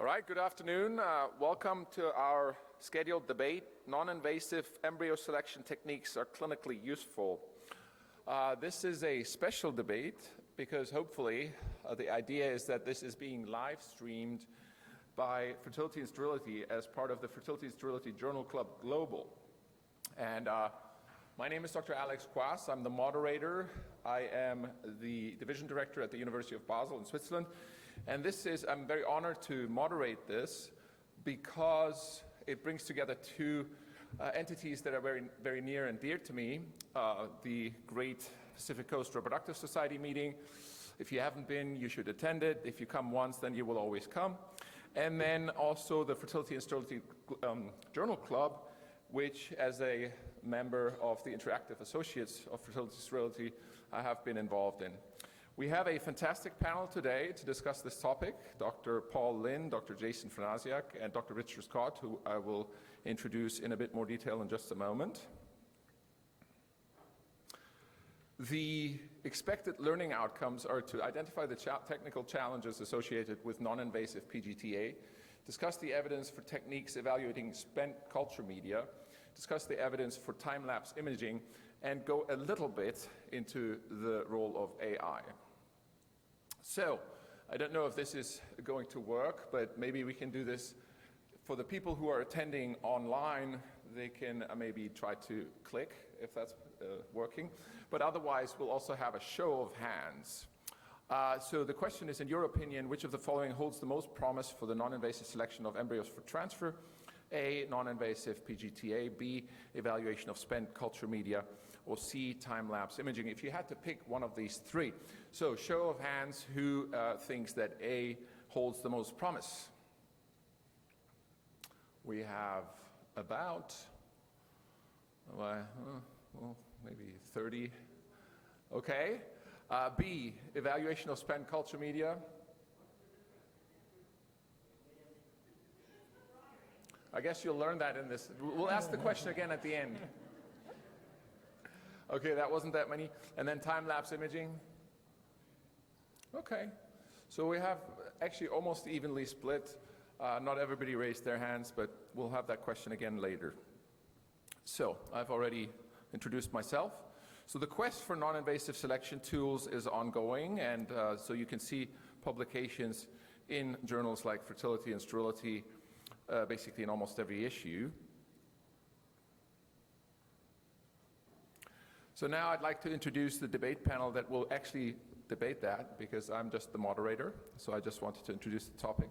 All right, good afternoon. Welcome to our scheduled debate, Non-Invasive Embryo Selection Techniques Are Clinically Useful. This is a special debate because hopefully the idea is that this is being live streamed by Fertility and Sterility as part of the Fertility and Sterility Journal Club Global. And my name is Dr. Alex Quas. I'm the moderator. I am the division director at the University of Basel in Switzerland. And I'm very honored to moderate this because it brings together two entities that are very, very near and dear to me. The Great Pacific Coast Reproductive Society meeting. If you haven't been, you should attend it. If you come once, then you will always come. And then also the Fertility and Sterility Journal Club, which as a member of the Interactive Associates of Fertility and Sterility, I have been involved in. We have a fantastic panel today to discuss this topic. Dr. Paul Lin, Dr. Jason Furnasiak, and Dr. Richard Scott, who I will introduce in a bit more detail in just a moment. The expected learning outcomes are to identify the technical challenges associated with non-invasive PGT-A, discuss the evidence for techniques evaluating spent culture media, discuss the evidence for time-lapse imaging, and go a little bit into the role of AI. So, I don't know if this is going to work, but maybe we can do this. For the people who are attending online, they can maybe try to click if that's working. But otherwise, we'll also have a show of hands. So the question is, in your opinion, which of the following holds the most promise for the non-invasive selection of embryos for transfer? A, non-invasive PGT-A, B, evaluation of spent culture media, or C, time-lapse imaging. If you had to pick one of these three. So show of hands, who thinks that A holds the most promise? We have about, maybe 30. Okay. B, evaluation of spent culture media. I guess you'll learn that in this. We'll ask the question again at the end. Okay, that wasn't that many. And then time-lapse imaging. Okay. So we have actually almost evenly split. Not everybody raised their hands, but we'll have that question again later. So I've already introduced myself. So the quest for non-invasive selection tools is ongoing, and so you can see publications in journals like Fertility and Sterility, basically in almost every issue. So now I'd like to introduce the debate panel that will actually debate that, because I'm just the moderator, so I just wanted to introduce the topic.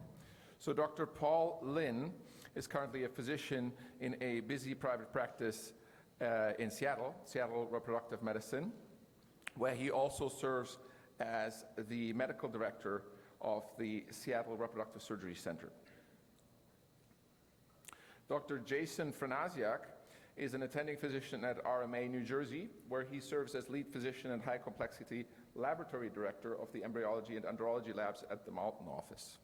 So Dr. Paul Lin is currently a physician in a busy private practice in Seattle Reproductive Medicine, where he also serves as the medical director of the Seattle Reproductive Surgery Center. Dr. Jason Furnasiak is an attending physician at RMA, New Jersey, where he serves as lead physician and high complexity laboratory director of the embryology and andrology labs at the Mountain office.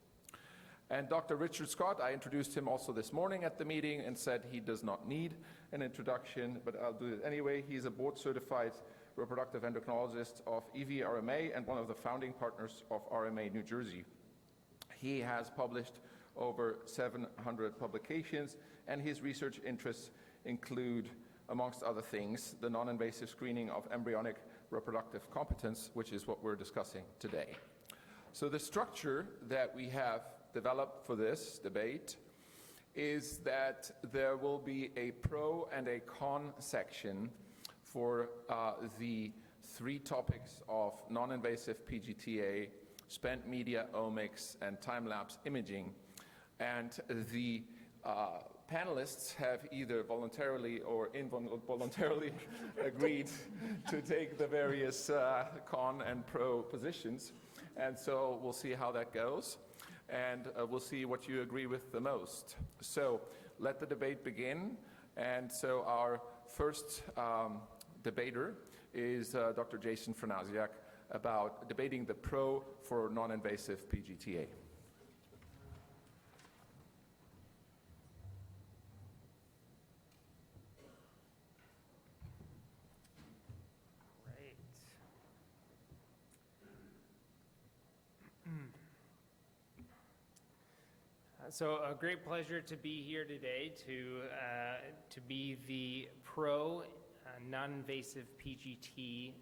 And Dr. Richard Scott, I introduced him also this morning at the meeting and said he does not need an introduction, but I'll do it anyway. He's a board-certified reproductive endocrinologist of EVRMA and one of the founding partners of RMA New Jersey. He has published over 700 publications, and his research interests include, amongst other things, the non-invasive screening of embryonic reproductive competence, which is what we're discussing today. So the structure that we have developed for this debate is that there will be a pro and a con section for the three topics of non-invasive PGT-A, spent media omics, and time-lapse imaging. And the panelists have either voluntarily or involuntarily agreed to take the various con and pro positions. And so we'll see how that goes. And we'll see what you agree with the most. So let the debate begin. And so our first debater is Dr. Jason Furnasiak about debating the pro for non-invasive PGT-A. So a great pleasure to be here today to be the pro non-invasive PGT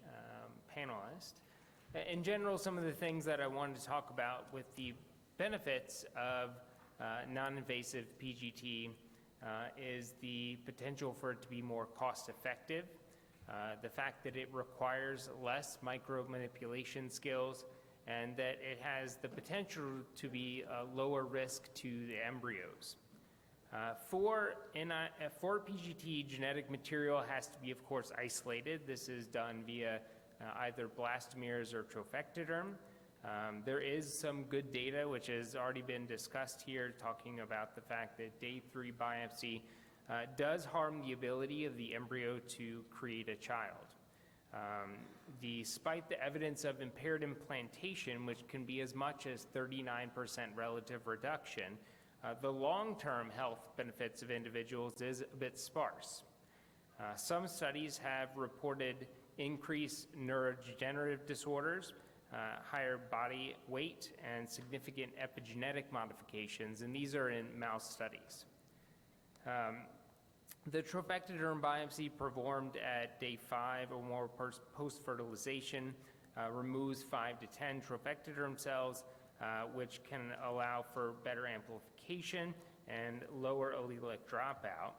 panelist. In general, some of the things that I wanted to talk about with the benefits of non-invasive PGT is the potential for it to be more cost-effective, the fact that it requires less micromanipulation skills, and that it has the potential to be a lower risk to the embryos. For PGT, genetic material has to be, of course, isolated. This is done via either blastomeres or trophectoderm. There is some good data, which has already been discussed here, talking about the fact that day 3 biopsy does harm the ability of the embryo to create a child. Despite the evidence of impaired implantation, which can be as much as 39% relative reduction, the long-term health benefits of individuals is a bit sparse. Some studies have reported increased neurodegenerative disorders, higher body weight, and significant epigenetic modifications, and these are in mouse studies. The trophectoderm biopsy performed at day 5 or more post-fertilization removes 5 to 10 trophectoderm cells, which can allow for better amplification and lower allelic dropout.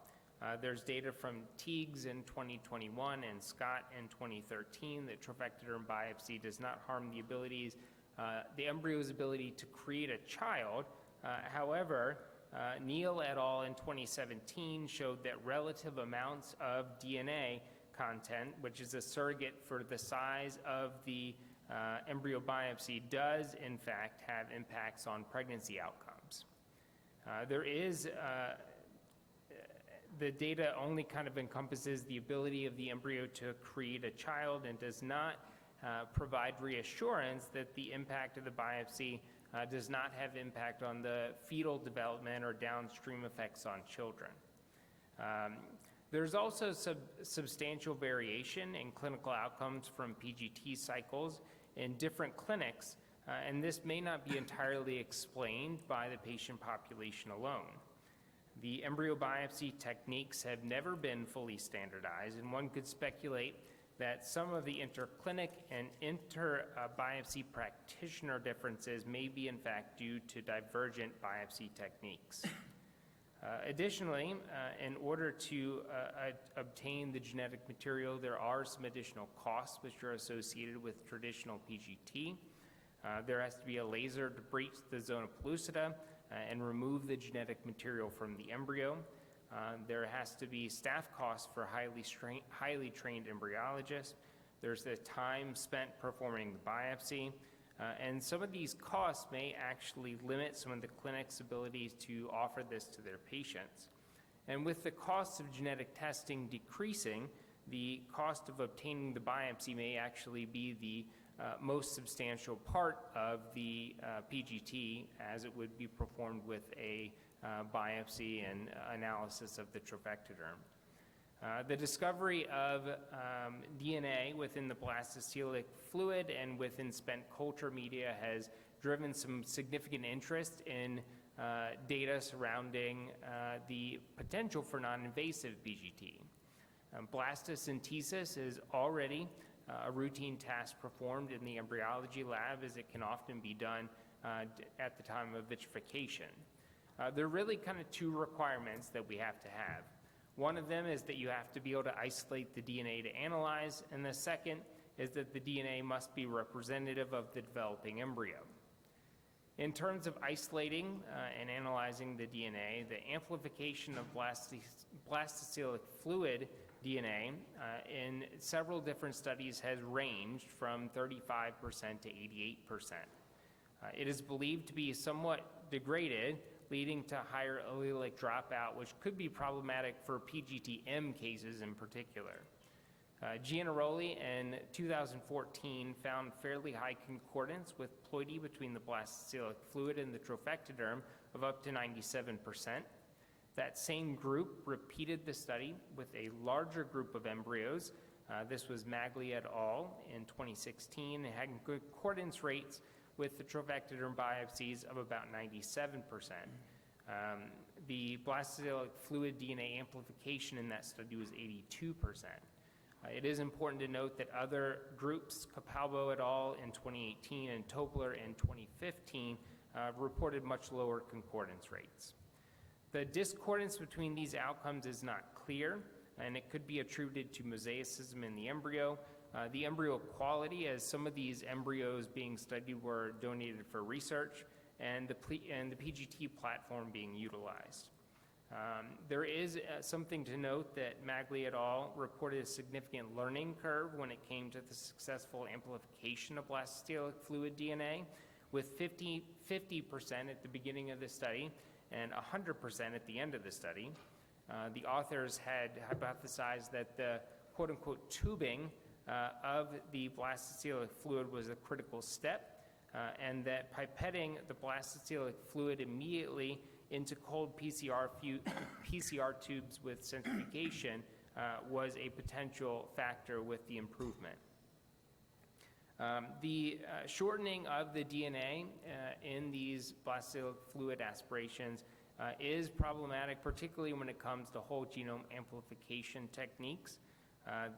There's data from Teagues in 2021 and Scott in 2013 that trophectoderm biopsy does not harm the embryo's ability to create a child. However, Neal et al. In 2017 showed that relative amounts of DNA content, which is a surrogate for the size of the embryo biopsy, does in fact have impacts on pregnancy outcomes. The data only kind of encompasses the ability of the embryo to create a child and does not provide reassurance that the impact of the biopsy does not have impact on the fetal development or downstream effects on children. There's also substantial variation in clinical outcomes from PGT cycles in different clinics, and this may not be entirely explained by the patient population alone. The embryo biopsy techniques have never been fully standardized, and one could speculate that some of the interclinic and inter-biopsy practitioner differences may be in fact due to divergent biopsy techniques. Additionally, in order to obtain the genetic material, there are some additional costs which are associated with traditional PGT. There has to be a laser to breach the zona pellucida and remove the genetic material from the embryo. There has to be staff costs for highly trained embryologists. There's the time spent performing the biopsy. And some of these costs may actually limit some of the clinic's abilities to offer this to their patients. And with the costs of genetic testing decreasing, the cost of obtaining the biopsy may actually be the most substantial part of the PGT, as it would be performed with a biopsy and analysis of the trophectoderm. The discovery of DNA within the blastocelic fluid and within spent culture media has driven some significant interest in data surrounding the potential for non-invasive PGT. Blastocentesis is already a routine task performed in the embryology lab, as it can often be done at the time of vitrification. There are really kind of 2 requirements that we have to have. One of them is that you have to be able to isolate the DNA to analyze, and the second is that the DNA must be representative of the developing embryo. In terms of isolating and analyzing the DNA, the amplification of blastocelic fluid DNA in several different studies has ranged from 35% to 88%. It is believed to be somewhat degraded, leading to higher allelic dropout, which could be problematic for PGT-M cases in particular. Gianaroli in 2014 found fairly high concordance with ploidy between the blastocelic fluid and the trophectoderm of up to 97%. That same group repeated the study with a larger group of embryos. This was Magli et al. In 2016, and had concordance rates with the trophectoderm biopsies of about 97%. The blastocytic fluid DNA amplification in that study was 82%. It is important to note that other groups, Capalbo et al. In 2018 and Topler in 2015, reported much lower concordance rates. The discordance between these outcomes is not clear, and it could be attributed to mosaicism in the embryo, the embryo quality, as some of these embryos being studied were donated for research, and the PGT platform being utilized. There is something to note that Magli et al. Reported a significant learning curve when it came to the successful amplification of blastocytic fluid DNA, with 50% at the beginning of the study and 100% at the end of the study. The authors had hypothesized that the quote-unquote tubing of the blastocytic fluid was a critical step, and that pipetting the blastocytic fluid immediately into cold PCR tubes with centrifugation was a potential factor with the improvement. The shortening of the DNA in these blastocytic fluid aspirations is problematic, particularly when it comes to whole genome amplification techniques.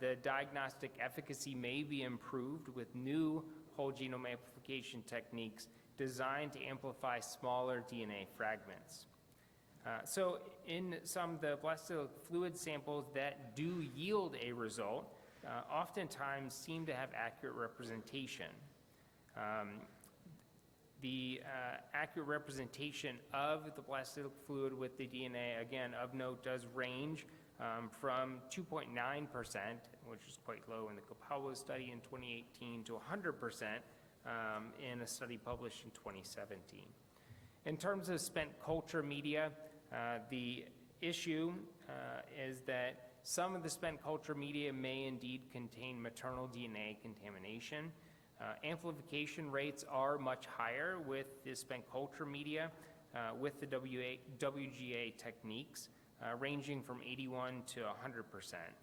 The diagnostic efficacy may be improved with new whole genome amplification techniques designed to amplify smaller DNA fragments. So in some of the blastocytic fluid samples that do yield a result, oftentimes seem to have accurate representation. The accurate representation of the blastocytic fluid with the DNA, again, of note, does range from 2.9%, which is quite low in the Capalbo study in 2018, to 100% in a study published in 2017. In terms of spent culture media, the issue is that some of the spent culture media may indeed contain maternal DNA contamination. Amplification rates are much higher with the spent culture media with the WGA techniques, ranging from 81 to 100%.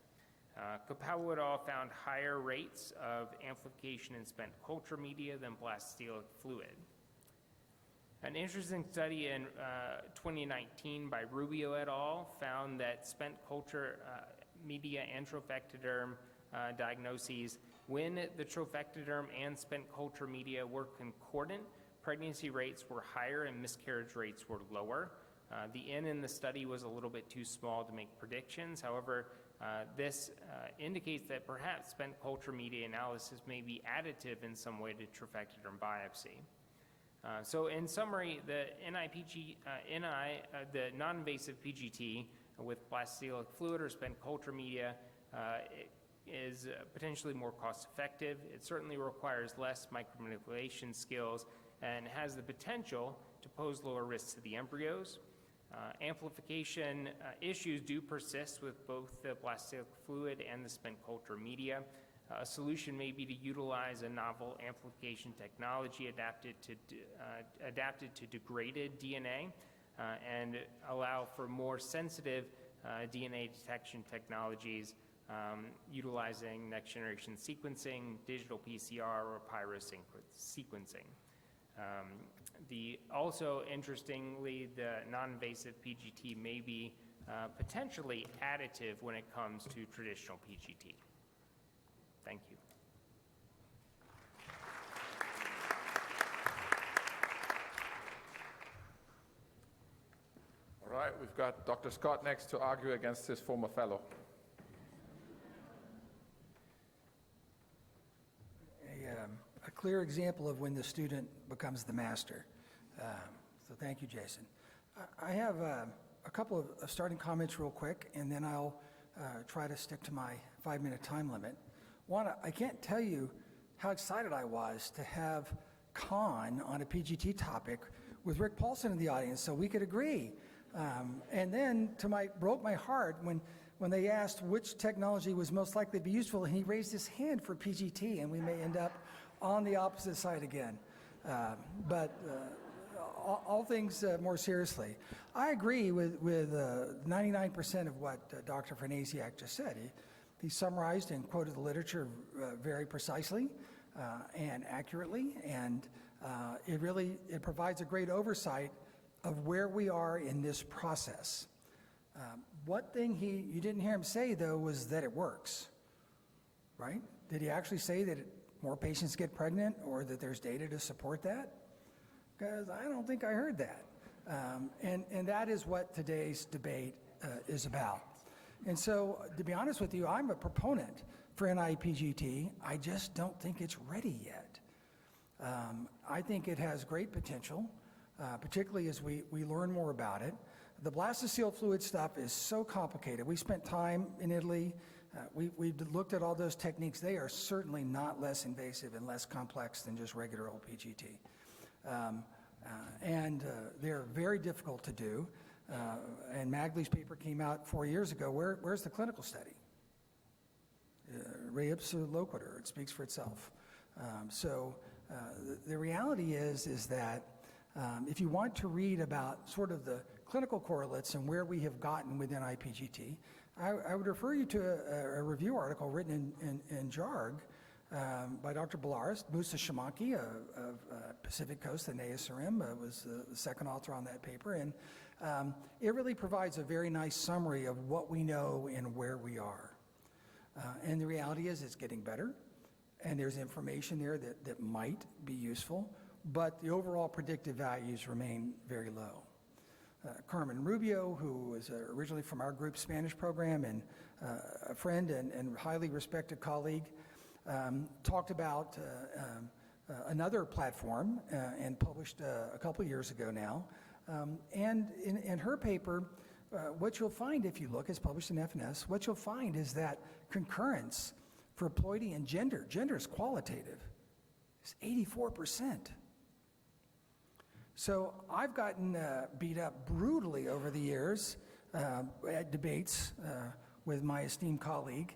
Capalbo et al. Found higher rates of amplification in spent culture media than blastocytic fluid. An interesting study in 2019 by Rubio et al. Found that spent culture media and trophectoderm diagnoses, when the trophectoderm and spent culture media were concordant, pregnancy rates were higher and miscarriage rates were lower. The N in the study was a little bit too small to make predictions. However, this indicates that perhaps spent culture media analysis may be additive in some way to trophectoderm biopsy. So in summary, the the non-invasive PGT with blastocytic fluid or spent culture media is potentially more cost effective. It certainly requires less micromanipulation skills and has the potential to pose lower risks to the embryos. Amplification issues do persist with both the blastocytic fluid and the spent culture media. A solution may be to utilize a novel amplification technology adapted to degraded DNA and allow for more sensitive DNA detection technologies utilizing next generation sequencing, digital PCR, or pyrosequencing. Also, interestingly, the non-invasive PGT may be potentially additive when it comes to traditional PGT. Thank you. All right, we've got Dr. Scott next to argue against his former fellow. A clear example of when the student becomes the master. So thank you, Jason. I have a couple of starting comments real quick, and then I'll try to stick to my 5-minute time limit. One, I can't tell you how excited I was to have Con on a PGT topic with Rick Paulson in the audience so we could agree. And then broke my heart when they asked which technology was most likely to be useful, and he raised his hand for PGT, and we may end up on the opposite side again. But all things more seriously, I agree with 99% of what Dr. Furnasiak just said. He summarized and quoted the literature very precisely and accurately, and it provides a great oversight of where we are in this process. What thing you didn't hear him say, though, was that it works, right? Did he actually say that more patients get pregnant or that there's data to support that? Because I don't think I heard that. And that is what today's debate is about. And so, to be honest with you, I'm a proponent for ni-PGT. I just don't think it's ready yet. I think it has great potential, particularly as we learn more about it. The blastoceal fluid stuff is so complicated. We spent time in Italy. We looked at all those techniques. They are certainly not less invasive and less complex than just regular old PGT. And they're very difficult to do. And Magley's paper came out 4 years ago. Where's the clinical study? Re ipsa loquitur, it speaks for itself. The reality is that if you want to read about sort of the clinical correlates and where we have gotten within ni-PGT, I would refer you to a review article written in JARG by Dr. Balaris. Musa Shamaki of Pacific Coast and ASRM was the second author on that paper. And it really provides a very nice summary of what we know and where we are. And the reality is it's getting better, and there's information there that might be useful, but the overall predictive values remain very low. Carmen Rubio, who was originally from our group Spanish program and a friend and highly respected colleague, talked about another platform and published a couple years ago now. And in her paper, what you'll find if you look, it's published in FNS, what you'll find is that concurrence for ploidy and gender is qualitative, is 84%. So I've gotten beat up brutally over the years at debates with my esteemed colleague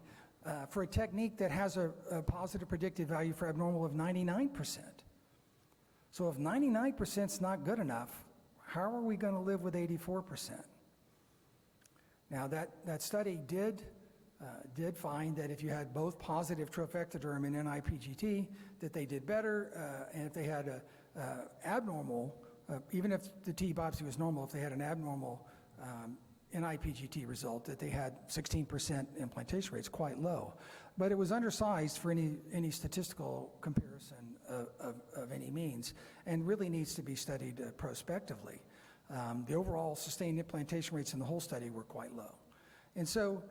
for a technique that has a positive predictive value for abnormal of 99%. So if 99% is not good enough, how are we going to live with 84%? Now that study did find that if you had both positive trophectoderm and ni-PGT, that they did better, and if they had a abnormal, even if the T biopsy was normal, if they had an abnormal ni-PGT result, that they had 16% implantation rates, quite low. But it was undersized for any statistical comparison of any means, and really needs to be studied prospectively. The overall sustained implantation rates in the whole study were quite low. And so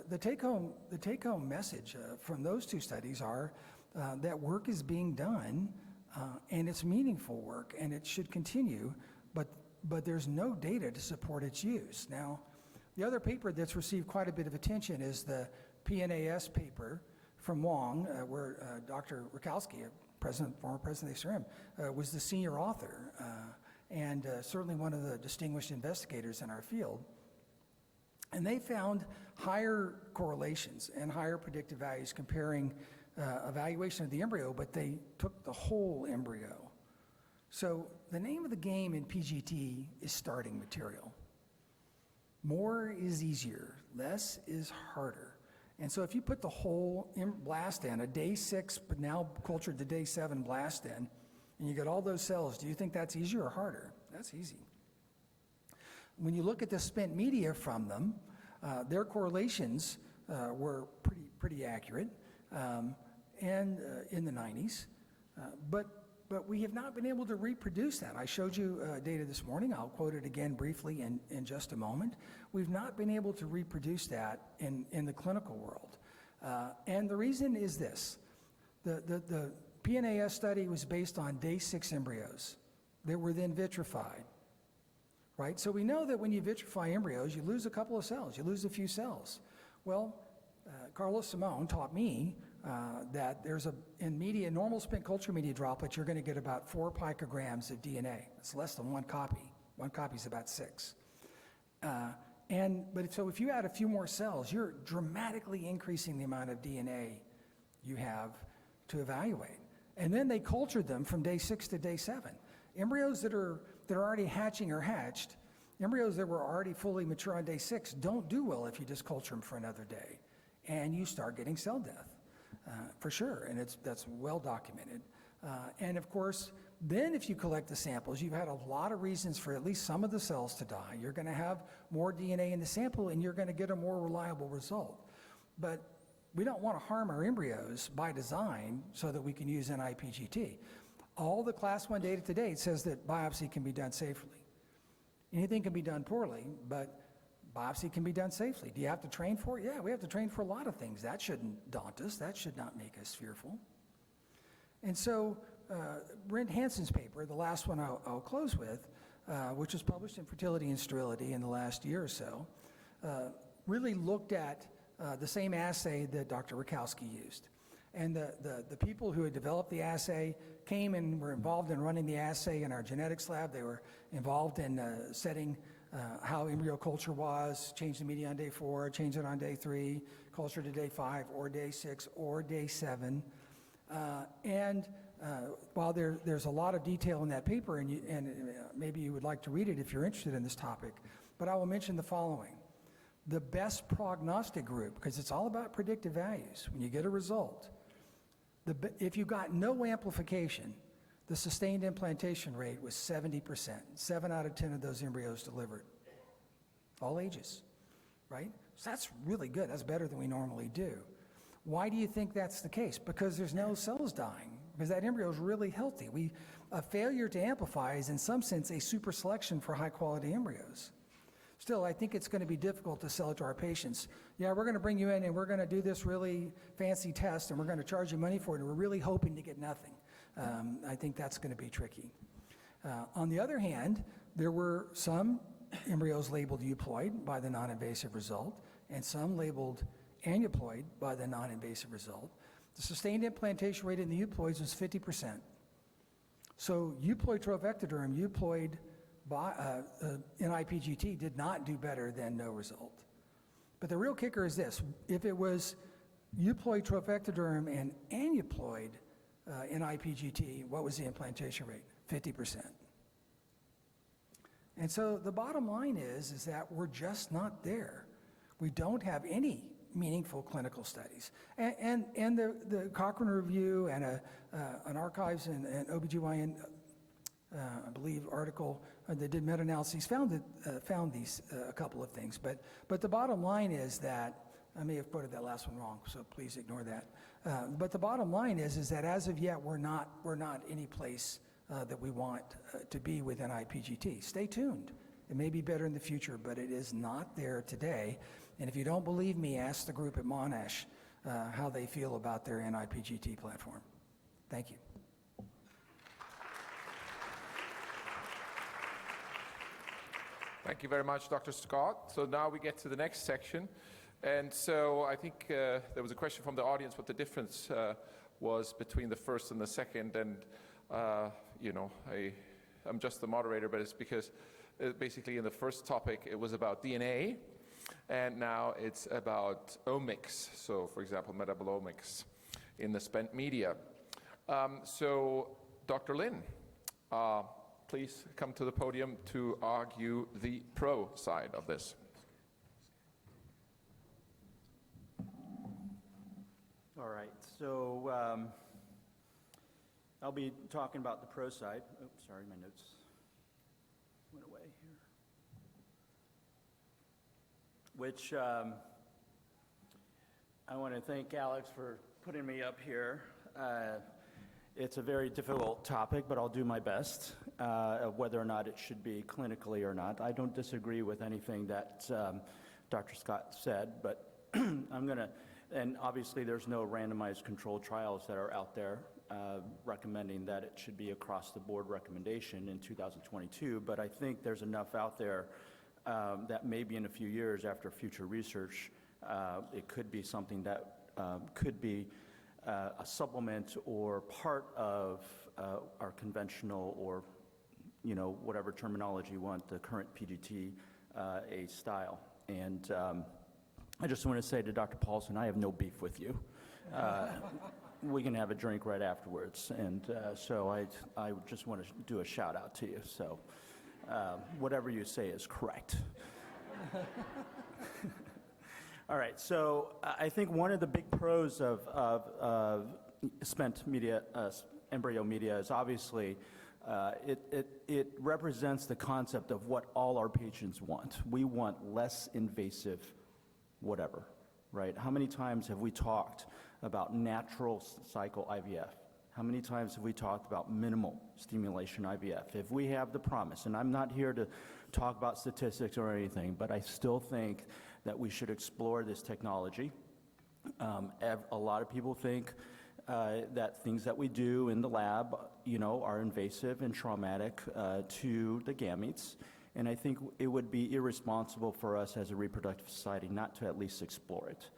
the take-home message from those two studies are that work is being done, and it's meaningful work, and it should continue, but there's no data to support its use. Now, the other paper that's received quite a bit of attention is the PNAS paper from Wong, where Dr. Rakowski, former president of ASRM, was the senior author, and certainly one of the distinguished investigators in our field. And they found higher correlations and higher predictive values comparing evaluation of the embryo, but they took the whole embryo. So the name of the game in PGT is starting material. More is easier, less is harder. And so if you put the whole blast in, a day 6, but now cultured to day 7 blast in, and you get all those cells, do you think that's easier or harder? That's easy. When you look at the spent media from them, their correlations were pretty accurate, and in the 90s, but we have not been able to reproduce that. I showed you data this morning. I'll quote it again briefly in just a moment. We've not been able to reproduce that in the clinical world. And the reason is this. The PNAS study was based on day 6 embryos that were then vitrified, right? So we know that when you vitrify embryos, you lose a couple of cells. You lose a few cells. Well, Carlos Simone taught me that there's in normal spent culture media droplet, you're going to get about 4 picograms of DNA. It's less than 1 copy. 1 copy is about 6. So if you add a few more cells, you're dramatically increasing the amount of DNA you have to evaluate. And then they cultured them from day 6 to day 7. Embryos that are already hatching or hatched, embryos that were already fully mature on day 6 don't do well if you just culture them for another day. And you start getting cell death, for sure, and that's well documented. And of course, then if you collect the samples, you've had a lot of reasons for at least some of the cells to die. You're going to have more DNA in the sample, and you're going to get a more reliable result. But we don't want to harm our embryos by design so that we can use ni-PGT. All the class 1 data to date says that biopsy can be done safely. Anything can be done poorly, but biopsy can be done safely. Do you have to train for it? Yeah, we have to train for a lot of things. That shouldn't daunt us. That should not make us fearful. And so Brent Hansen's paper, the last one I'll close with, which was published in Fertility and Sterility in the last year or so, really looked at the same assay that Dr. Rakowski used. And the people who had developed the assay came and were involved in running the assay in our genetics lab. They were involved in setting how embryo culture was, change the media on day 4, change it on day 3, culture to day 5 or day 6 or day 7. While there's a lot of detail in that paper, and maybe you would like to read it if you're interested in this topic, but I will mention the following. The best prognostic group, because it's all about predictive values, when you get a result, if you got no amplification, the sustained implantation rate was 70%. 7 out of 10 of those embryos delivered. All ages, right? So that's really good. That's better than we normally do. Why do you think that's the case? Because there's no cells dying, because that embryo is really healthy. A failure to amplify is in some sense a super selection for high quality embryos. Still, I think it's going to be difficult to sell it to our patients. Yeah, we're going to bring you in and we're going to do this really fancy test and we're going to charge you money for it and we're really hoping to get nothing. I think that's going to be tricky. On the other hand, there were some embryos labeled euploid by the non-invasive result and some labeled aneuploid by the non-invasive result. The sustained implantation rate in the euploids was 50%. So euploid trophectoderm, euploid ni-PGT did not do better than no result. But the real kicker is this. If it was euploid trophectoderm and aneuploid ni-PGT, what was the implantation rate? 50%. And so the bottom line is that we're just not there. We don't have any meaningful clinical studies. And the Cochrane Review and an Archives and OBGYN, I believe, article that did meta-analyses found these a couple of things. But the bottom line is that, I may have quoted that last one wrong, so please ignore that. But the bottom line is that as of yet, we're not any place that we want to be with ni-PGT. Stay tuned. It may be better in the future, but it is not there today. And if you don't believe me, ask the group at Monash how they feel about their ni-PGT platform. Thank you. Thank you very much, Dr. Scott. So now we get to the next section. And so I think there was a question from the audience what the difference was between the first and the second. And, I'm just the moderator, but it's because basically in the first topic it was about DNA, and now it's about omics. So, for example, metabolomics in the spent media. So, Dr. Lin, please come to the podium to argue the pro side of this. All right, so I'll be talking about the pro side. Oh, sorry, my notes went away here. Which I want to thank Alex for putting me up here. It's a very difficult topic, but I'll do my best, whether or not it should be clinically or not. I don't disagree with anything that Dr. Scott said, but I'm going to, and obviously there's no randomized controlled trials that are out there recommending that it should be across the board recommendation in 2022, but I think there's enough out there that maybe in a few years after future research, it could be something that could be a supplement or part of our conventional or, whatever terminology you want, the current PGT-A style. And I just want to say to Dr. Paulson, I have no beef with you. We can have a drink right afterwards. And so I just want to do a shout out to you. So whatever you say is correct. All right, so I think one of the big pros of spent media, embryo media is obviously, it represents the concept of what all our patients want. We want less invasive whatever, right? How many times have we talked about natural cycle IVF? How many times have we talked about minimal stimulation IVF? If we have the promise, and I'm not here to talk about statistics or anything, but I still think that we should explore this technology. A lot of people think that things that we do in the lab, are invasive and traumatic to the gametes, and I think it would be irresponsible for us as a reproductive society not to at least explore it.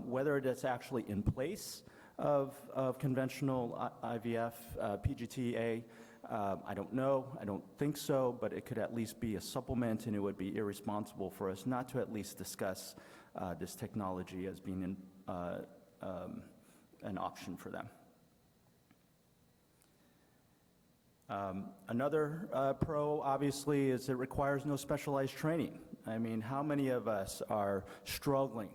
Whether that's actually in place of conventional IVF, PGT-A, I don't know, I don't think so, but it could at least be a supplement, and it would be irresponsible for us not to at least discuss this technology as being an option for them. Another pro, obviously, is it requires no specialized training. I mean, how many of us are struggling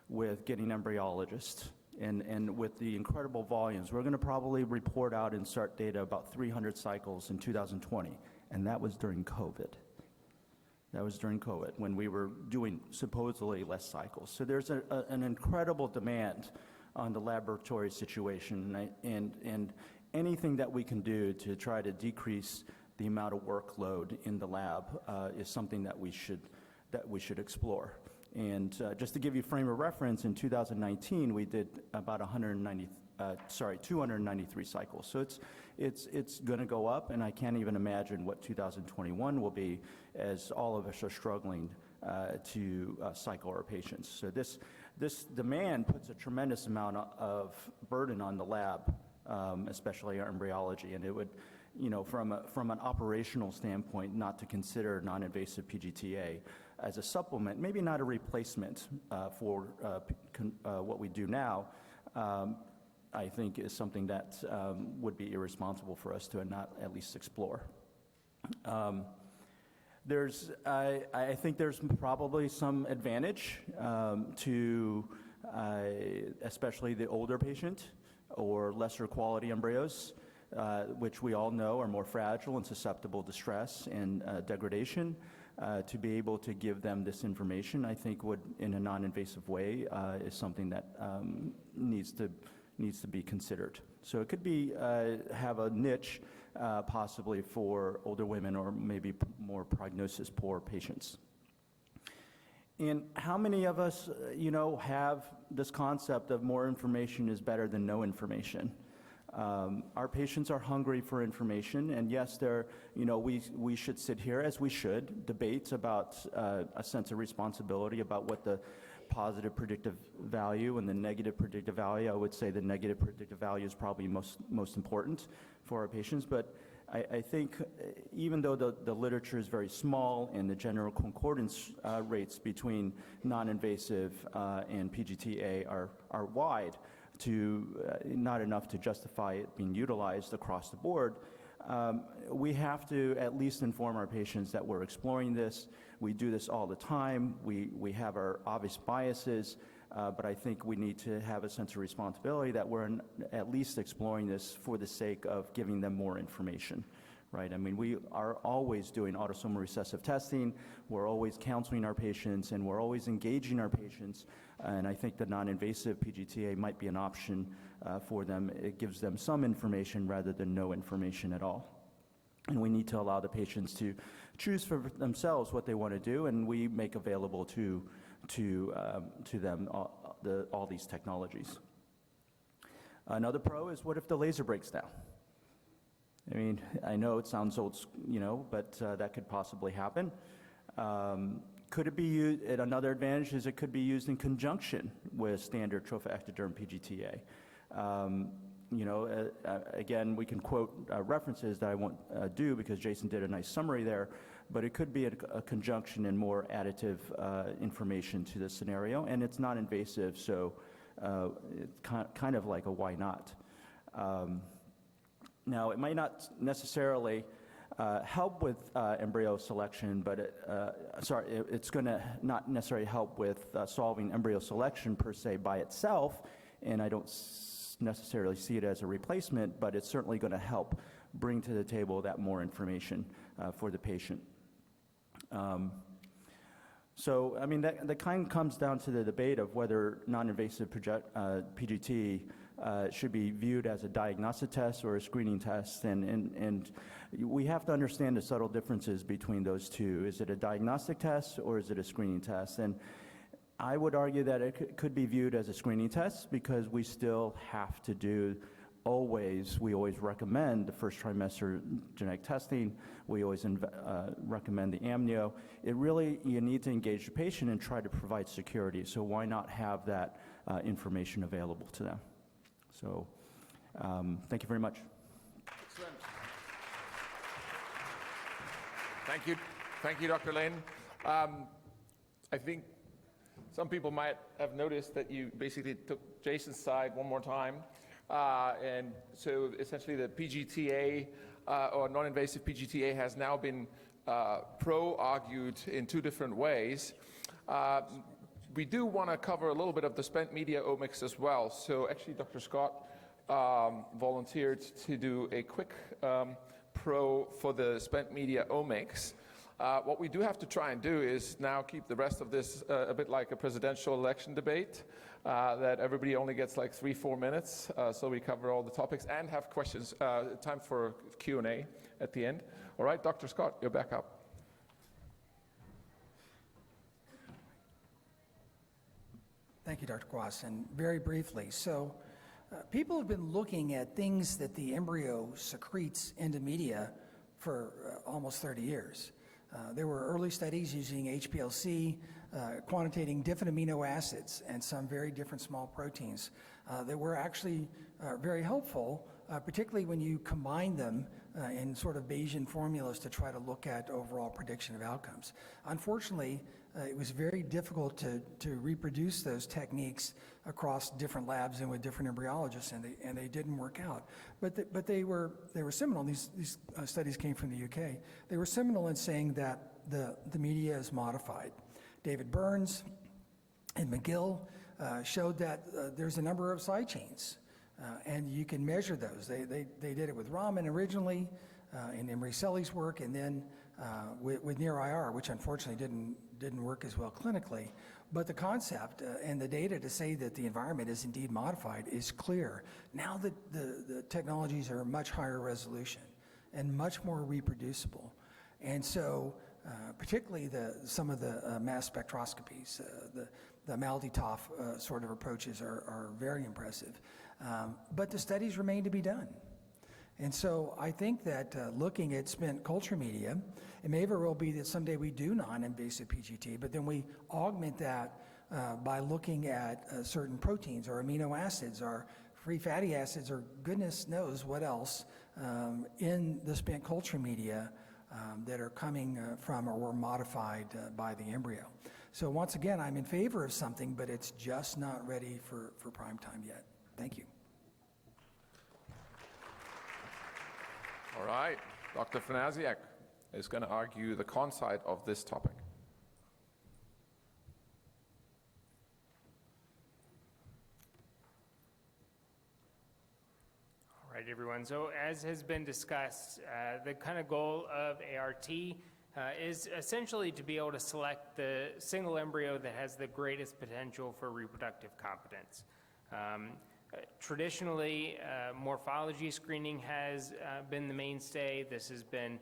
with getting embryologists? And with the incredible volumes, we're going to probably report out and start data about 300 cycles in 2020, and that was during COVID. That was during COVID, when we were doing supposedly less cycles. So there's an incredible demand on the laboratory situation, and anything that we can do to try to decrease the amount of workload in the lab is something that we should explore. And just to give you a frame of reference, in 2019 we did about 293 cycles. So it's going to go up, and I can't even imagine what 2021 will be, as all of us are struggling to cycle our patients. So this demand puts a tremendous amount of burden on the lab, especially our embryology, and it would, from an operational standpoint, not to consider non-invasive PGT-A as a supplement, maybe not a replacement for what we do now, I think is something that would be irresponsible for us to not at least explore. I think there's probably some advantage to especially the older patient or lesser quality embryos, which we all know are more fragile and susceptible to stress and degradation. To be able to give them this information, I think would, in a non-invasive way, is something that needs to be considered. So it could be have a niche possibly for older women or maybe more prognosis poor patients. And how many of us, have this concept of more information is better than no information? Our patients are hungry for information, and yes, we should sit here, as we should, debate about a sense of responsibility about what the positive predictive value and the negative predictive value. I would say the negative predictive value is probably most important for our patients, but I think even though the literature is very small and the general concordance rates between non-invasive and PGT-A are wide, not enough to justify it being utilized across the board, we have to at least inform our patients that we're exploring this. We do this all the time. We have our obvious biases, but I think we need to have a sense of responsibility that we're at least exploring this for the sake of giving them more information. Right? I mean, we are always doing autosomal recessive testing, we're always counseling our patients, and we're always engaging our patients, and I think the non-invasive PGT-A might be an option for them. It gives them some information rather than no information at all. And we need to allow the patients to choose for themselves what they want to do, and we make available to them all these technologies. Another pro is, what if the laser breaks down? I mean, I know it sounds old, but that could possibly happen. Could it be used? Another advantage is it could be used in conjunction with standard trophectoderm PGT-A. Again, we can quote references that I won't do because Jason did a nice summary there, but it could be a conjunction and more additive information to the scenario, and it's not invasive, so it's kind of like a why not. Now, it might not necessarily help with embryo selection, but it's going to not necessarily help with solving embryo selection per se by itself, and I don't necessarily see it as a replacement, but it's certainly going to help bring to the table that more information for the patient. So, I mean, that kind of comes down to the debate of whether non-invasive PGT should be viewed as a diagnostic test or a screening test, and we have to understand the subtle differences between those two. Is it a diagnostic test or is it a screening test? And I would argue that it could be viewed as a screening test because we still have to do we always recommend the first trimester genetic testing. We always recommend the amnio. You need to engage the patient and try to provide security. So why not have that information available to them? So thank you very much. Excellent. Thank you, Dr. Lane. I think some people might have noticed that you basically took Jason's side one more time. And so essentially the PGT-A or non-invasive PGT-A has now been pro-argued in two different ways. We do want to cover a little bit of the spent media omics as well. So actually Dr. Scott volunteered to do a quick pro for the spent media omics. What we do have to try and do is now keep the rest of this a bit like a presidential election debate, that everybody only gets like 3-4 minutes, so we cover all the topics and have questions, time for Q&A at the end. All right, Dr. Scott, you're back up. Thank you, Dr. Quas. And very briefly, so people have been looking at things that the embryo secretes into media for almost 30 years. There were early studies using HPLC, quantitating different amino acids and some very different small proteins that were actually very helpful, particularly when you combine them in sort of Bayesian formulas to try to look at overall prediction of outcomes. Unfortunately, it was very difficult to reproduce those techniques across different labs and with different embryologists, and they didn't work out. But they were seminal. These studies came from the UK. They were seminal in saying that the media is modified. David Burns and McGill showed that there's a number of side chains, and you can measure those. They did it with Raman originally in Emery Selly's work, and then with near-IR, which unfortunately didn't work as well clinically. But the concept and the data to say that the environment is indeed modified is clear. Now that the technologies are much higher resolution and much more reproducible. And so particularly some of the mass spectroscopies, the Maldi-Toff sort of approaches are very impressive. But the studies remain to be done. And so I think that looking at spent culture media, it may very well be that someday we do non-invasive PGT, but then we augment that by looking at certain proteins or amino acids or free fatty acids or goodness knows what else in the spent culture media that are coming from or were modified by the embryo. So once again, I'm in favor of something, but it's just not ready for prime time yet. Thank you. All right, Dr. Furnasiak is going to argue the con side of this topic. All right, everyone. So as has been discussed, the kind of goal of ART is essentially to be able to select the single embryo that has the greatest potential for reproductive competence. Traditionally, morphology screening has been the mainstay. This has been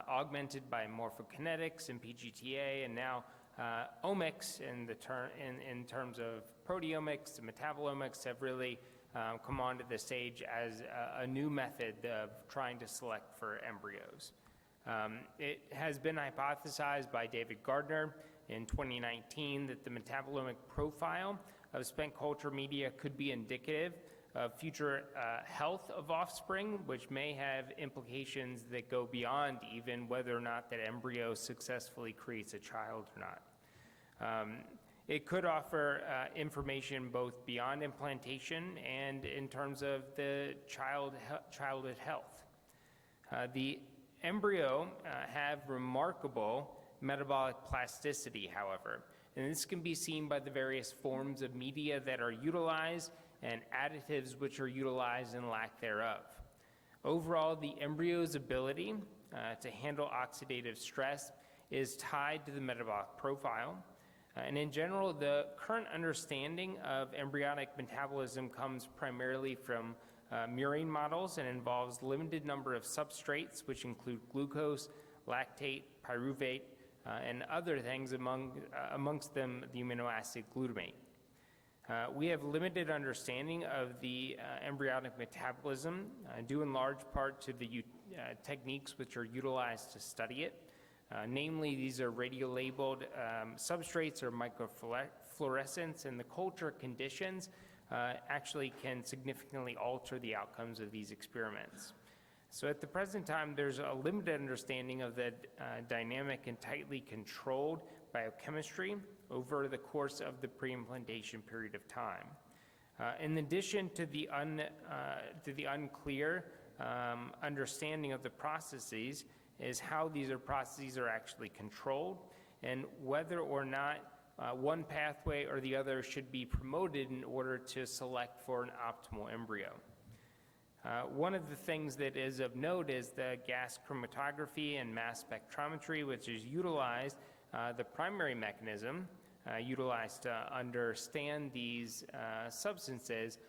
augmented by morphokinetics and PGT-A, and now omics in terms of proteomics and metabolomics have really come onto the stage as a new method of trying to select for embryos. It has been hypothesized by David Gardner in 2019 that the metabolomic profile of spent culture media could be indicative of future health of offspring, which may have implications that go beyond even whether or not that embryo successfully creates a child or not. It could offer information both beyond implantation and in terms of the childhood health. The embryo have remarkable metabolic plasticity, however, and this can be seen by the various forms of media that are utilized and additives which are utilized and lack thereof. Overall, the embryo's ability to handle oxidative stress is tied to the metabolic profile. And in general, the current understanding of embryonic metabolism comes primarily from murine models and involves limited number of substrates, which include glucose, lactate, pyruvate, and other things, amongst them the amino acid glutamate. We have limited understanding of the embryonic metabolism, due in large part to the techniques which are utilized to study it. Namely, these are radiolabeled substrates or microfluorescence, and the culture conditions actually can significantly alter the outcomes of these experiments. So at the present time, there's a limited understanding of the dynamic and tightly controlled biochemistry over the course of the pre-implantation period of time. In addition to the unclear understanding of the processes is how these processes are actually controlled and whether or not one pathway or the other should be promoted in order to select for an optimal embryo. One of the things that is of note is the gas chromatography and mass spectrometry, which is utilized, the primary mechanism utilized to understand these substances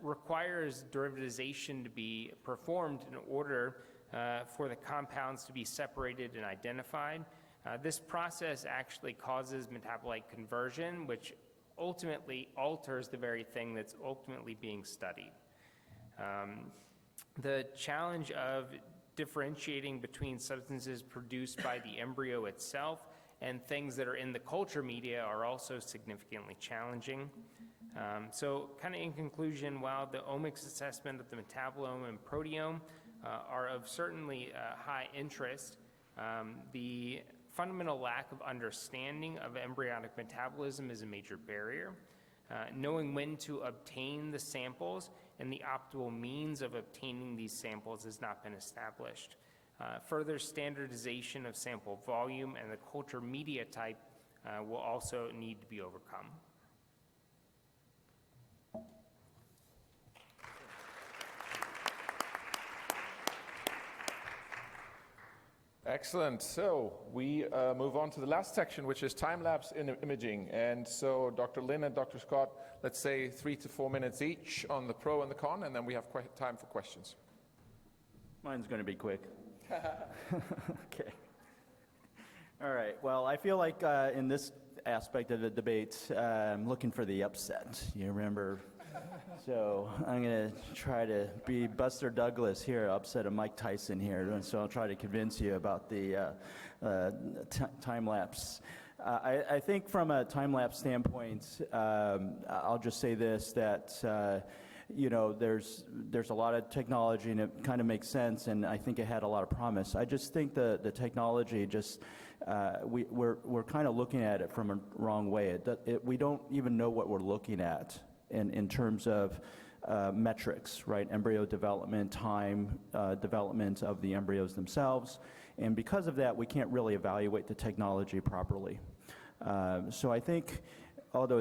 requires derivatization to be performed in order for the compounds to be separated and identified. This process actually causes metabolite conversion, which ultimately alters the very thing that's ultimately being studied. The challenge of differentiating between substances produced by the embryo itself and things that are in the culture media are also significantly challenging. So kind of in conclusion, while the omics assessment of the metabolome and proteome are of certainly high interest, the fundamental lack of understanding of embryonic metabolism is a major barrier. Knowing when to obtain the samples and the optimal means of obtaining these samples has not been established. Further standardization of sample volume and the culture media type will also need to be overcome. Excellent. So we move on to the last section, which is time-lapse imaging. And so Dr. Lin and Dr. Scott, let's say 3 to 4 minutes each on the pro and the con, and then we have time for questions. Mine's going to be quick. Okay. All right. Well, I feel like in this aspect of the debate, I'm looking for the upset. You remember? So I'm going to try to be Buster Douglas here, upset of Mike Tyson here. And so I'll try to convince you about the time-lapse. I think from a time-lapse standpoint, I'll just say this, that you know, there's a lot of technology and it kind of makes sense, and I think it had a lot of promise. I just think the technology just, we're kind of looking at it from a wrong way. We don't even know what we're looking at in terms of metrics, right? Embryo development, time, development of the embryos themselves. And because of that, we can't really evaluate the technology properly. So I think, although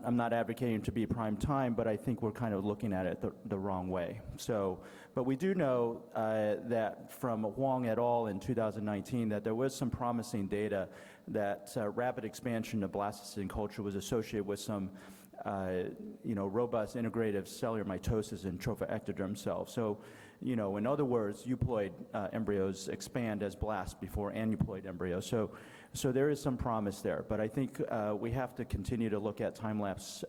I'm not advocating to be prime time, but I think we're kind of looking at it the wrong way. So, but we do know that from Wong et al. In 2019 that there was some promising data that rapid expansion of blastocyst culture was associated with some robust integrative cellular mitosis in trophectoderm cells. So, you know, in other words, euploid embryos expand as blasts before aneuploid embryos. So there is some promise there, but I think we have to continue to look at time-lapse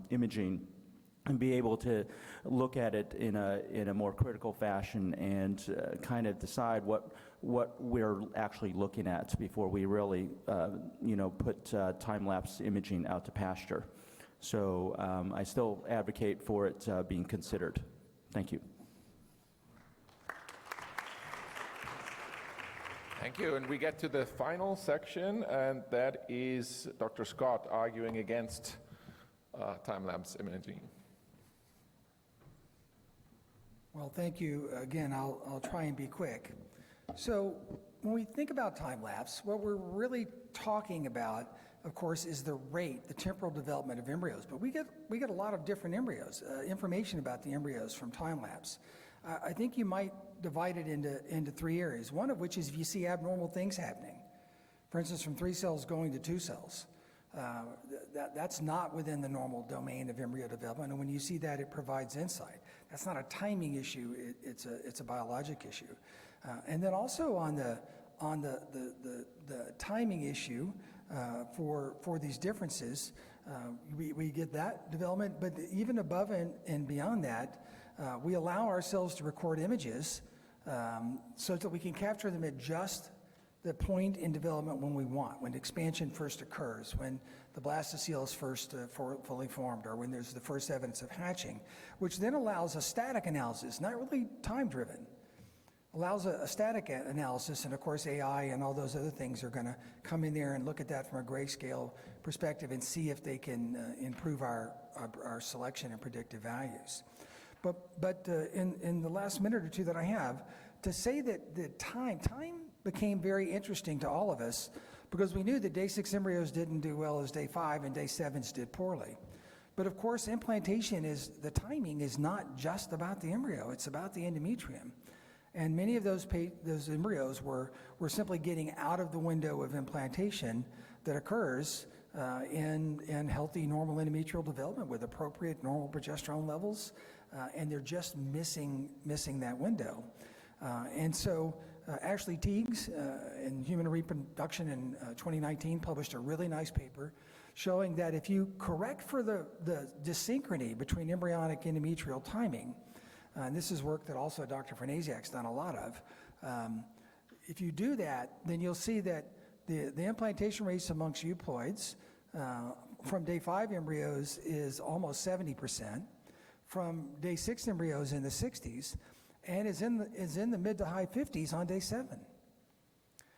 imaging and be able to look at it in a more critical fashion and kind of decide what we're actually looking at before we really, put time-lapse imaging out to pasture. So I still advocate for it being considered. Thank you. Thank you. And we get to the final section, and that is Dr. Scott arguing against time-lapse imaging. Well, thank you. Again, I'll try and be quick. So when we think about time-lapse, what we're really talking about of course, is the rate, the temporal development of embryos. But we get a lot of different embryos, information about the embryos from time-lapse. I think you might divide it into 3 areas, one of which is if you see abnormal things happening. For instance, from 3 cells going to 2 cells. That's not within the normal domain of embryo development, and when you see that, it provides insight. That's not a timing issue, it's a biologic issue. And then also on the timing issue for these differences, we get that development, but even above and beyond that, we allow ourselves to record images so that we can capture them at just the point in development when we want, when expansion first occurs, when the blastocele is first fully formed, or when there's the first evidence of hatching, which then allows a static analysis, not really time-driven, allows a static analysis, and of course AI and all those other things are going to come in there and look at that from a grayscale perspective and see if they can improve our selection and predictive values. But in the last minute or two that I have, to say that the time became very interesting to all of us because we knew that day 6 embryos didn't do well as day 5 and day 7s did poorly. But of course, implantation the timing is not just about the embryo, it's about the endometrium. And many of those embryos were simply getting out of the window of implantation that occurs in healthy normal endometrial development with appropriate normal progesterone levels, and they're just missing that window. And so Ashley Teagues in Human Reproduction in 2019 published a really nice paper showing that if you correct for the dyssynchrony between embryonic endometrial timing, and this is work that also Dr. Furnasiak's done a lot of, if you do that, then you'll see that the implantation rates amongst euploids from day 5 embryos is almost 70%, from day 6 embryos in the 60s, and is in the mid to high 50s on day 7.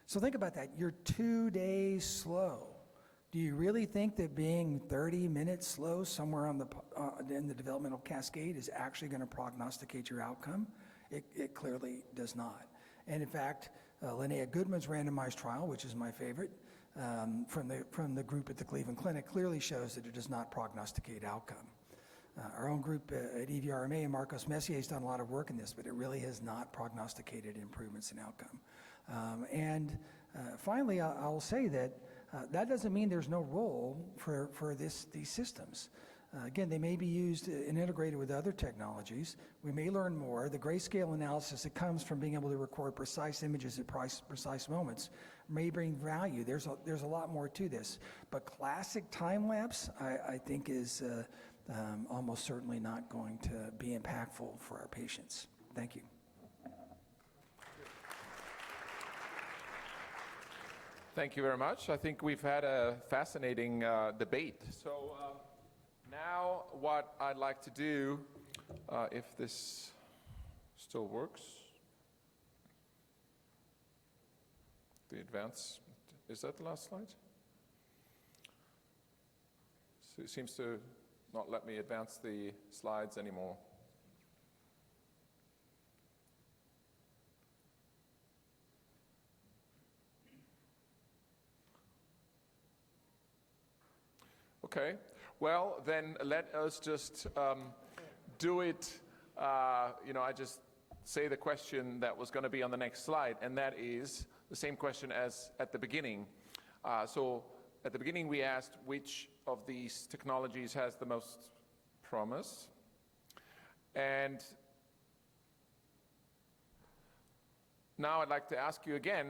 So think about that. You're 2 days slow. Do you really think that being 30 minutes slow somewhere in the developmental cascade is actually going to prognosticate your outcome? It clearly does not. And in fact, Linnea Goodman's randomized trial, which is my favorite, from the group at the Cleveland Clinic, clearly shows that it does not prognosticate outcome. Our own group at EVRMA and Marcos Messier has done a lot of work in this, but it really has not prognosticated improvements in outcome. Finally, I'll say that that doesn't mean there's no role for these systems. Again, they may be used and integrated with other technologies. We may learn more. The grayscale analysis that comes from being able to record precise images at precise moments may bring value. There's a lot more to this. But classic time-lapse, I think, is almost certainly not going to be impactful for our patients. Thank you. Thank you very much. I think we've had a fascinating debate. So now what I'd like to do, if this still works, the advance, is that the last slide? So it seems to not let me advance the slides anymore. Okay, well then let us just do it, I just say the question that was going to be on the next slide, and that is the same question as at the beginning. So at the beginning we asked which of these technologies has the most promise, and now I'd like to ask you again,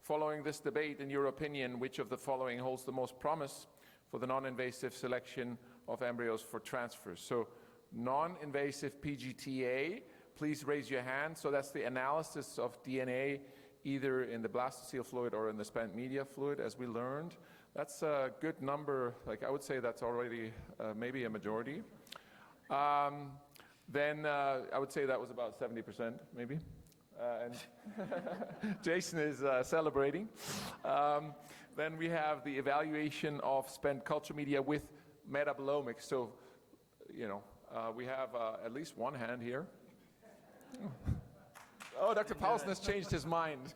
following this debate, in your opinion, which of the following holds the most promise for the non-invasive selection of embryos for transfers? So non-invasive PGT-A, please raise your hand. So that's the analysis of DNA either in the blastocele fluid or in the spent media fluid, as we learned. That's a good number. Like I would say that's already maybe a majority. Then I would say that was about 70% maybe. And Jason is celebrating. Then we have the evaluation of spent culture media with metabolomics. So, we have at least one hand here. Oh, Dr. Paulson has changed his mind.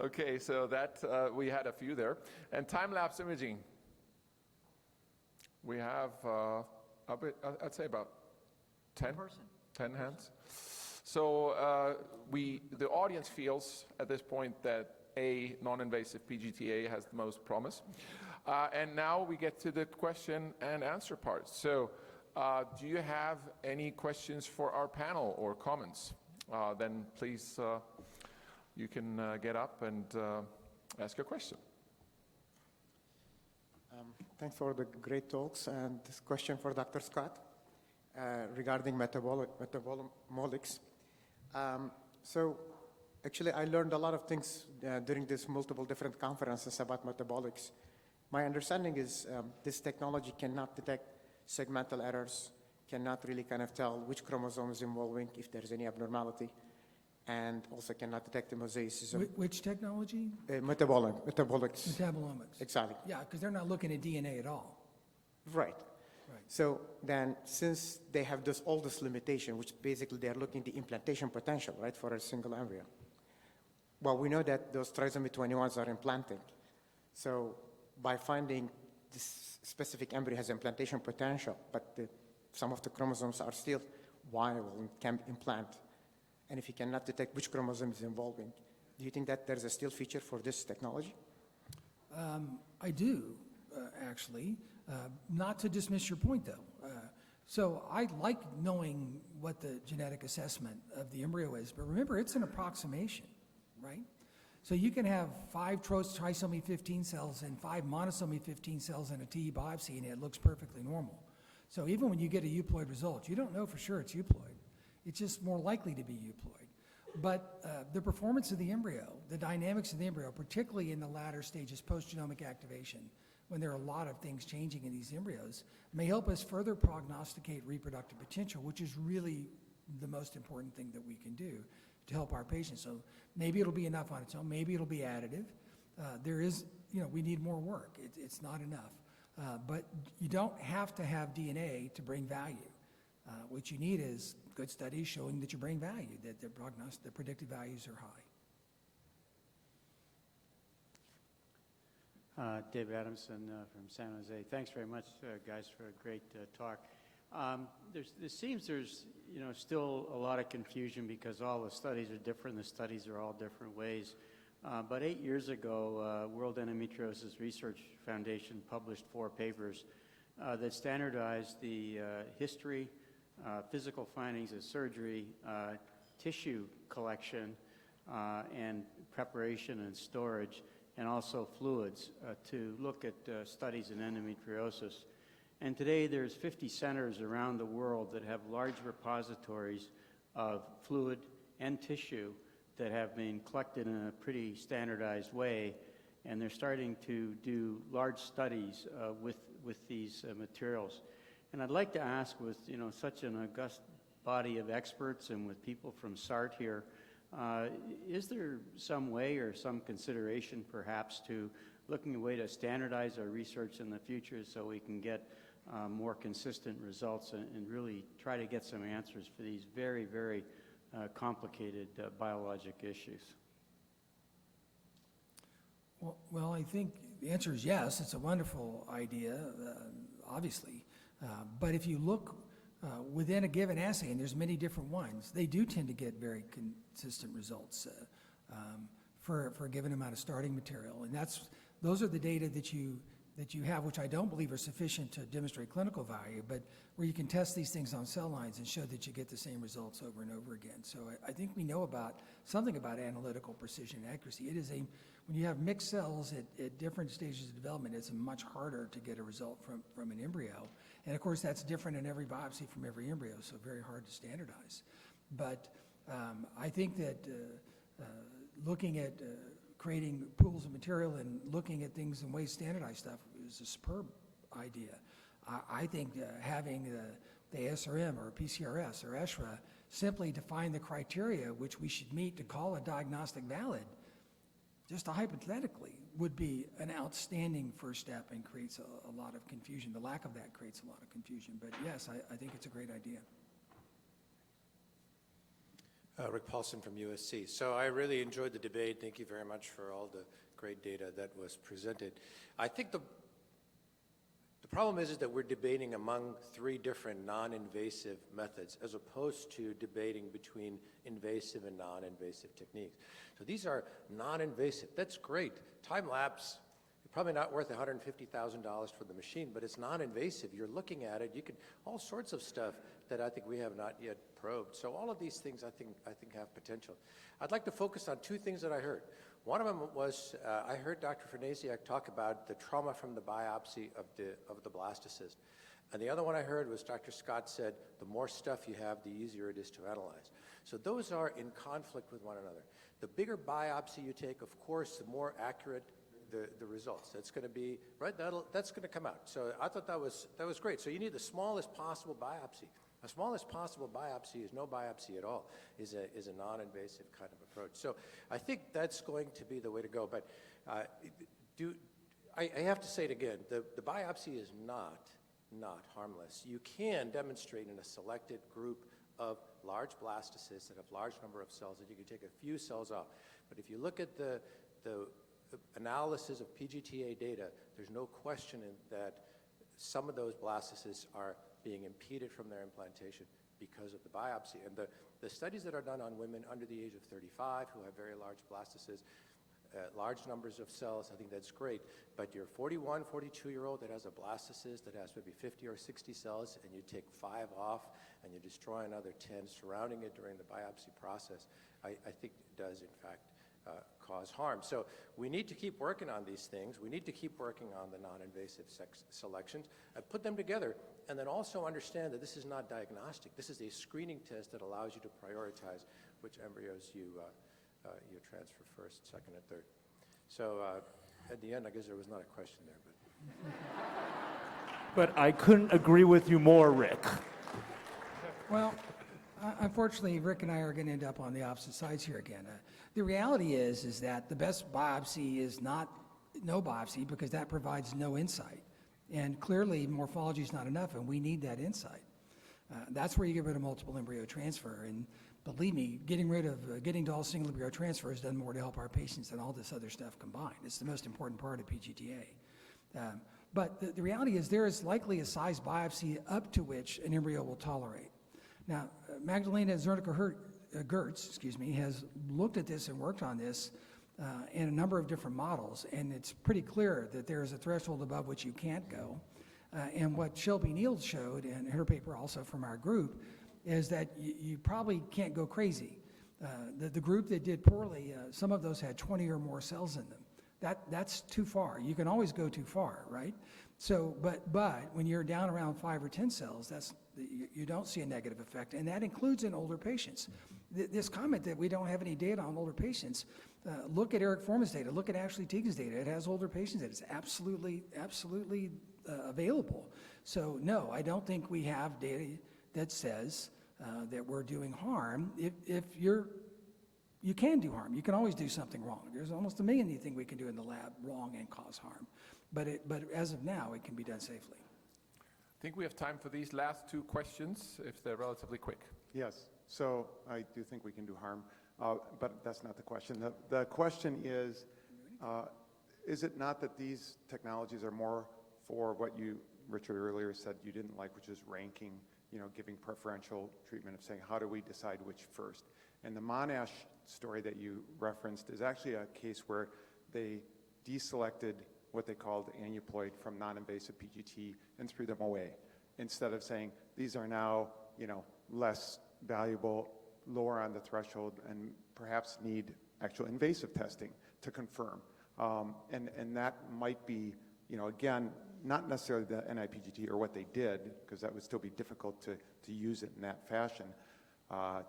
Okay, so that, we had a few there. And time-lapse imaging. We have, I'd say about 10 hands. So the audience feels at this point that non-invasive PGT-A has the most promise. And now we get to the question and answer part. So do you have any questions for our panel or comments? Then please, you can get up and ask your question. Thanks for the great talks. And this question for Dr. Scott regarding metabolomics. So actually, I learned a lot of things during these multiple different conferences about metabolics. My understanding is this technology cannot detect segmental errors, cannot really kind of tell which chromosome is involving, if there's any abnormality, and also cannot detect the mosaicism. Which technology? Metabolics. Metabolomics. Exactly. Yeah, because they're not looking at DNA at all. Right. Right. So then, since they have all this limitation, which basically they are looking at the implantation potential, right, for a single embryo. Well, we know that those trisomy 21s are implanting. So by finding this specific embryo has implantation potential, but some of the chromosomes are still viable and can implant, and if you cannot detect which chromosome is involving, do you think that there's a still feature for this technology? I do, actually. Not to dismiss your point, though. So I like knowing what the genetic assessment of the embryo is, but remember, it's an approximation, right? So you can have 5 trisomy 15 cells and 5 monosomy 15 cells in a TE biopsy, and it looks perfectly normal. So even when you get a euploid result, you don't know for sure it's euploid. It's just more likely to be euploid. But the performance of the embryo, the dynamics of the embryo, particularly in the latter stages post-genomic activation, when there are a lot of things changing in these embryos, may help us further prognosticate reproductive potential, which is really the most important thing that we can do to help our patients. So maybe it'll be enough on its own, maybe it'll be additive. We need more work. It's not enough. But you don't have to have DNA to bring value. What you need is good studies showing that you bring value, that the predictive values are high. David Adamson from San Jose. Thanks very much, guys, for a great talk. There seems there's still a lot of confusion because all the studies are different. The studies are all different ways. But 8 years ago, World Endometriosis Research Foundation published 4 papers that standardized the history, physical findings of surgery, tissue collection, and preparation and storage, and also fluids to look at studies in endometriosis. And today there's 50 centers around the world that have large repositories of fluid and tissue that have been collected in a pretty standardized way, and they're starting to do large studies with these materials. And I'd like to ask, with such an august body of experts and with people from SART here, is there some way or some consideration perhaps to looking at a way to standardize our research in the future so we can get more consistent results and really try to get some answers for these very, very complicated biologic issues? Well, I think the answer is yes. It's a wonderful idea, obviously. But if you look within a given assay, and there's many different ones, they do tend to get very consistent results for a given amount of starting material. And those are the data that you have, which I don't believe are sufficient to demonstrate clinical value, but where you can test these things on cell lines and show that you get the same results over and over again. So I think we know something about analytical precision and accuracy. When you have mixed cells at different stages of development, it's much harder to get a result from an embryo. And of course, that's different in every biopsy from every embryo, so very hard to standardize. But I think that looking at creating pools of material and looking at things in ways to standardize stuff is a superb idea. I think having the ASRM or PCRS or ESHRA simply define the criteria which we should meet to call a diagnostic valid, just hypothetically, would be an outstanding first step and creates a lot of confusion. The lack of that creates a lot of confusion. But yes, I think it's a great idea. Rick Paulson from USC. So I really enjoyed the debate. Thank you very much for all the great data that was presented. I think the problem is that we're debating among 3 different non-invasive methods as opposed to debating between invasive and non-invasive techniques. So these are non-invasive. That's great. Time-lapse, probably not worth $150,000 for the machine, but it's non-invasive. You're looking at it. You can all sorts of stuff that I think we have not yet probed. So all of these things I think have potential. I'd like to focus on 2 things that I heard. One of them was I heard Dr. Furnasiak talk about the trauma from the biopsy of the blastocyst. And the other one I heard was Dr. Scott said the more stuff you have, the easier it is to analyze. So those are in conflict with one another. The bigger biopsy you take, of course, the more accurate the results. That's going to be, right, that's going to come out. So I thought that was great. So you need the smallest possible biopsy. The smallest possible biopsy is no biopsy at all, is a non-invasive kind of approach. So I think that's going to be the way to go. But I have to say it again, the biopsy is not harmless. You can demonstrate in a selected group of large blastocysts that have large number of cells that you can take a few cells off. But if you look at the analysis of PGT-A data, there's no question that some of those blastocysts are being impeded from their implantation because of the biopsy. And the studies that are done on women under the age of 35 who have very large blastocysts, large numbers of cells, I think that's great. But your 41, 42-year-old that has a blastocyst that has maybe 50 or 60 cells, and you take 5 off and you destroy another 10 surrounding it during the biopsy process, I think does, in fact, cause harm. So we need to keep working on these things. We need to keep working on the non-invasive selections and put them together, and then also understand that this is not diagnostic. This is a screening test that allows you to prioritize which embryos you transfer first, second, and third. So at the end, I guess there was not a question there. But I couldn't agree with you more, Rick. Well, unfortunately, Rick and I are going to end up on the opposite sides here again. The reality is that the best biopsy is not no biopsy because that provides no insight. And clearly, morphology is not enough, and we need that insight. That's where you get rid of multiple embryo transfer. And believe me, getting to all single embryo transfer has done more to help our patients than all this other stuff combined. It's the most important part of PGT-A. But the reality is there is likely a size biopsy up to which an embryo will tolerate. Now, Magdalena Zernica-Gertz, has looked at this and worked on this in a number of different models, and it's pretty clear that there is a threshold above which you can't go. And what Shelby Neal showed, and her paper also from our group, is that you probably can't go crazy. The group that did poorly, some of those had 20 or more cells in them. That's too far. You can always go too far, right? So, but when you're down around 5 or 10 cells, you don't see a negative effect, and that includes in older patients. This comment that we don't have any data on older patients, look at Eric Forman's data, look at Ashley Teagan's data. It has older patients. It's absolutely available. So no, I don't think we have data that says that we're doing harm. If you can do harm. You can always do something wrong. There's almost a million things we can do in the lab wrong and cause harm. But as of now, it can be done safely. I think we have time for these last 2 questions, if they're relatively quick. Yes, so I do think we can do harm, but that's not the question. The question is it not that these technologies are more for what you, Richard, earlier said you didn't like, which is ranking, giving preferential treatment of saying, how do we decide which first? And the Monash story that you referenced is actually a case where they deselected what they called aneuploid from non-invasive PGT and threw them away, instead of saying these are now, less valuable, lower on the threshold, and perhaps need actual invasive testing to confirm. And that might be, again, not necessarily the ni-PGT or what they did, because that would still be difficult to use it in that fashion,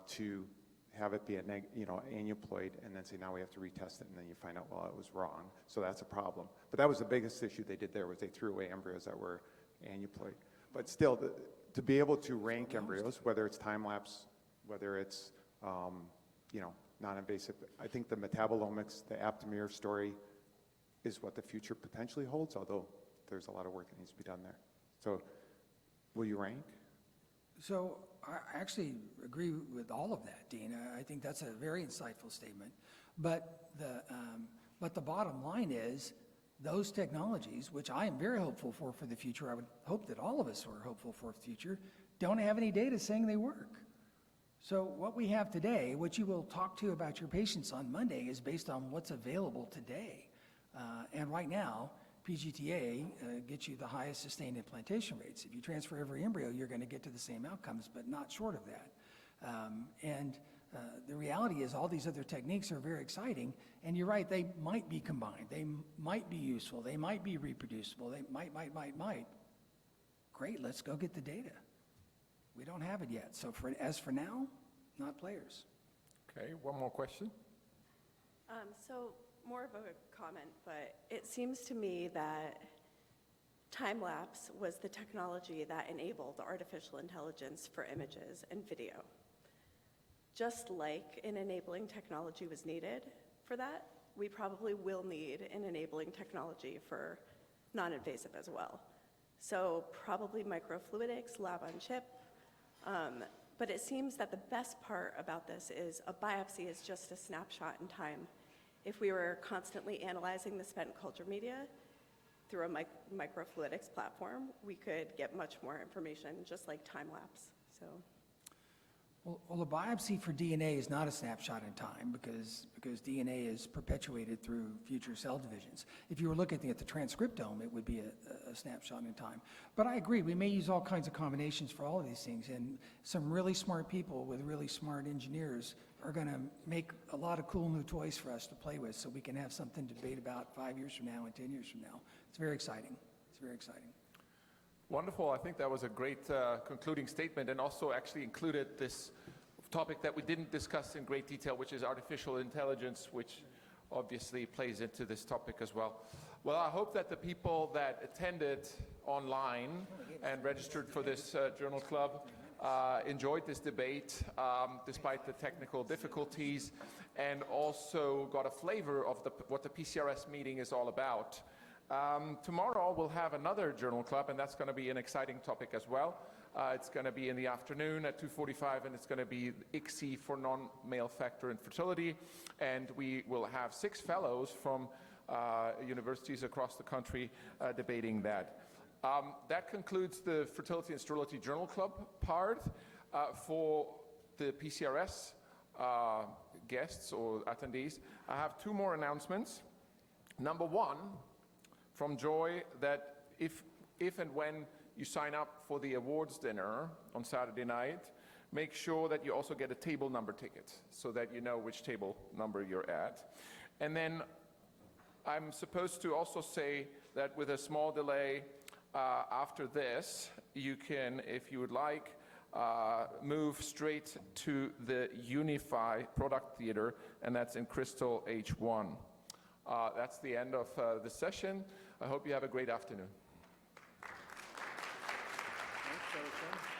to have it be a aneuploid and then say now we have to retest it, and then you find out, well, it was wrong. So that's a problem. But that was the biggest issue they did there, was they threw away embryos that were aneuploid. But still, to be able to rank embryos, whether it's time-lapse, whether it's non-invasive, I think the metabolomics, the Aptamir story is what the future potentially holds, although there's a lot of work that needs to be done there. So will you rank? So I actually agree with all of that, Dean. I think that's a very insightful statement. But the bottom line is those technologies, which I am very hopeful for the future, I would hope that all of us are hopeful for the future, don't have any data saying they work. So what we have today, what you will talk to about your patients on Monday, is based on what's available today. And right now, PGT-A gets you the highest sustained implantation rates. If you transfer every embryo, you're going to get to the same outcomes, but not short of that. The reality is all these other techniques are very exciting, and you're right, they might be combined. They might be useful. They might be reproducible. They might. Great, let's go get the data. We don't have it yet. So as for now, not players. Okay, one more question. So more of a comment, but it seems to me that time-lapse was the technology that enabled artificial intelligence for images and video. Just like an enabling technology was needed for that, we probably will need an enabling technology for non-invasive as well. So probably microfluidics, lab on chip, but it seems that the best part about this is a biopsy is just a snapshot in time. If we were constantly analyzing the spent culture media through a microfluidics platform, we could get much more information, just like time-lapse. So. Well, a biopsy for DNA is not a snapshot in time because DNA is perpetuated through future cell divisions. If you were looking at the transcriptome, it would be a snapshot in time. But I agree, we may use all kinds of combinations for all of these things, and some really smart people with really smart engineers are going to make a lot of cool new toys for us to play with so we can have something to debate about 5 years from now and 10 years from now. It's very exciting. It's very exciting. Wonderful. I think that was a great concluding statement, and also actually included this topic that we didn't discuss in great detail, which is artificial intelligence, which obviously plays into this topic as well. Well, I hope that the people that attended online and registered for this journal club enjoyed this debate despite the technical difficulties, and also got a flavor of what the PCRS meeting is all about. Tomorrow we'll have another journal club, and that's going to be an exciting topic as well. It's going to be in the afternoon at 2:45, and it's going to be ICSI for non-male factor infertility. And we will have 6 fellows from universities across the country debating that. That concludes the Fertility and Sterility Journal Club part. For the PCRS guests or attendees, I have 2 more announcements. Number 1, from Joy, that if and when you sign up for the awards dinner on Saturday night, make sure that you also get a table number ticket so that you know which table number you're at. And then I'm supposed to also say that with a small delay after this, you can, if you would like, move straight to the Unify Product Theater, and that's in Crystal H1. That's the end of the session. I hope you have a great afternoon. Thanks, Jason.